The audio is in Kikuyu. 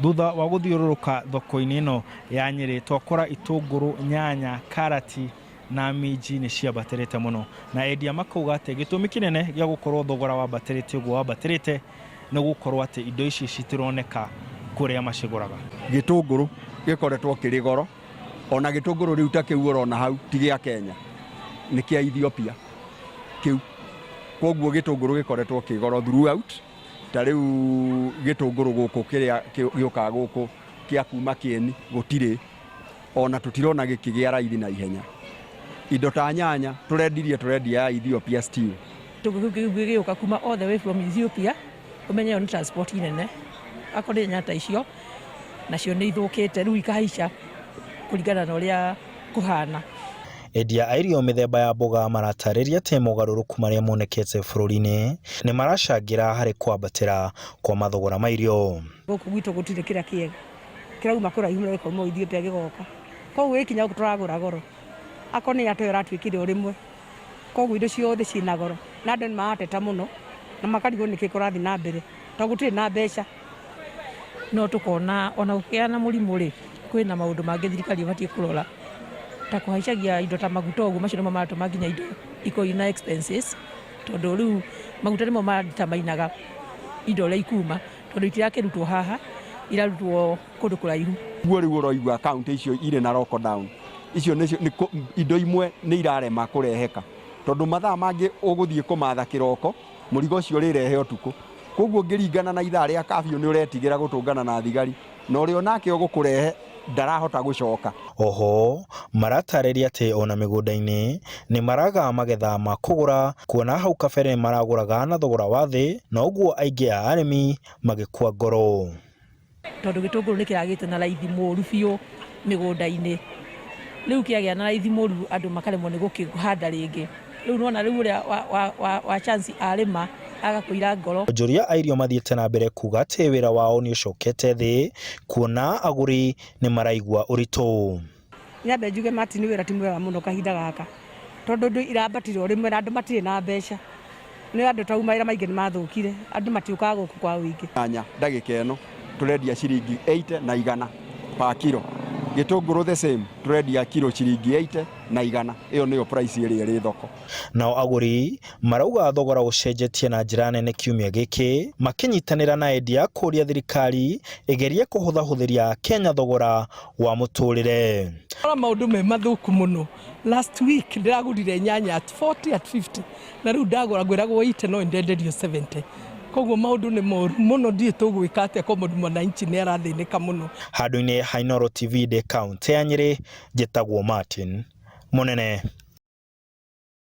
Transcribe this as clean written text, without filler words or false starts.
Thutha wa gũthiũrũrũka thoko-inĩ ĩno ya Nyeri twakora itũngũrũ, nyanya, karati na minji nĩ ciambatĩrĩte mũno, na endia makauga atĩ gĩtũmi kĩnene gĩa gũkorwo thogora wambatĩrĩte ũguo wambatĩrĩte nĩ gũkorwo atĩ indo ici citironeka kũrĩa macigũraga. Gĩtũngũrũ gĩkoretwo kĩrĩ goro, ona gĩtũngũrũ rĩu ta kĩu ũrona hau ti gĩa Kenya, nĩ kĩa Ethiopia kĩu. Koguo gĩtũngũrũ gĩkoretwo kĩ goro throughout. Ta rĩu gĩtũngũrũ gũkũ kĩrĩa gĩũkaga gũkũ kĩa kuma Kĩeni gũtirĩ, ona tũtirona gĩkĩgĩa raithi na ihenya. Indo ta nyanya tũrendia ya Ethiopia still. Gĩũka kuma all the way from Ethiopia, ũmenye nĩ transport nene. Akorwo nyanya icio nacio nĩ ithũkĩte rĩu ikahaica kũringana na ũrĩa kũhana. Endia a irio mĩthemba ya mboga maratarĩria atĩ mogarũrũku marĩa monekete bũrũri-inĩ nĩ maracangĩra harĩ kwambatĩra kwa mathogora ma irio. Gũkũ gwitũ gũtirĩ kĩrĩa kĩega, kĩrauma kũraihu na gĩkauma Ethiopia gĩgoka. Koguo gĩkinya gũkũ tũragũra goro, akorwo nĩ ateo ĩratuĩkire o rĩmwe. Koguo indo ciothe ciĩna goro na andũ nĩ marateta mũno na makarigwo nĩkĩ kũrathiĩ na mbere, tondũ gũtirĩ na mbeca. No tũkona ona gũkĩgĩa na mũrimũ rĩ, kwĩna maũndũ mangĩ thirikari ĩbatiĩ kũrora, ta kũhaicagia indo ta maguta ũguo, macio nĩmo maratũma nginya indo ikoi na expenses, tondũ rĩu maguta nĩmo maramainaga indo ũrĩa ikuma, tondũ itirakĩrutwo haha, irarutwo kũndũ kũraihu. Guo rĩu ũroigua account icio irĩ na lockdown, icio nĩ indo imwe nĩ irarema kũreheka, tondũ mathaa mangĩ ũgũthiĩ kũmatha kĩroko, mũrigo ũcio ũrĩrehe ũtukũ. Koguo ngĩringana na ithaa rĩa kabiũ nĩ ũretigĩra gũtũngana na thigari, na ũrĩa nake ũgũkũrehe ndarahota gũcoka. Oho maratarĩria atĩ ona mĩgũnda-inĩ nĩ maraga magetha ma kũgũra, kuona hau kabere maragũraga na thogora wa thĩ, na ũguo aingĩ a arĩmi magĩkua ngoro. Tondũ gĩtũngũrũ nĩ kĩragĩte na raithi mũru biũ mĩgũnda-inĩ, rĩu kĩagĩa na raithi mũru andũ makaremwo nĩ gũkĩhanda rĩngĩ. Rĩu nona rĩu ũrĩa wa chance arĩma agakũira ngoro. Onjoria a irio mathiĩte na mbere kuga atĩ wĩra wao nĩ ũcokete thĩ, kuona agũri nĩ maraigua ũritũ. Nyambe njuge mati nĩ wĩra ti mwega mũno kahinda gaka, tondũ ndũ irambatire o rĩmwe na andũ matirĩ na mbeca. Nĩ andũ tauma wĩra maingĩ nĩ mathũkire, andũ matiũkaga gũkũ kwa ũingĩ. Nyanya ndagĩka ĩno tũrendia ciringi 80 na 100 pa kilo. Gĩtũngũrũ the same tũrendia kilo ciringi 80 na 100. Ĩyo nĩyo price ĩrĩa ĩrĩ thoko. Nao agũri marauga thogora ũcenjetie na njĩra nene kiumia gĩkĩ, makĩnyitanĩra na endia kũria thirikari ĩgerie kũhũthahũthĩria Kenya thogora wa mũtũrĩre. Maũndũ me mathũku mũno. Last week ndĩragũrire nyanya at 40 at 50 na rĩu ndagũra ngwĩragwo 80 no ndenderio 70. Koguo maũndũ nĩ moru mũno, ndiĩ tũgwĩka atĩa ko mũndũ mwananchi nĩ arathĩnĩka mũno. Handũ-inĩ ha Inooro TV de kaunti ya Nyeri, njĩtagwo Martin Mũnene.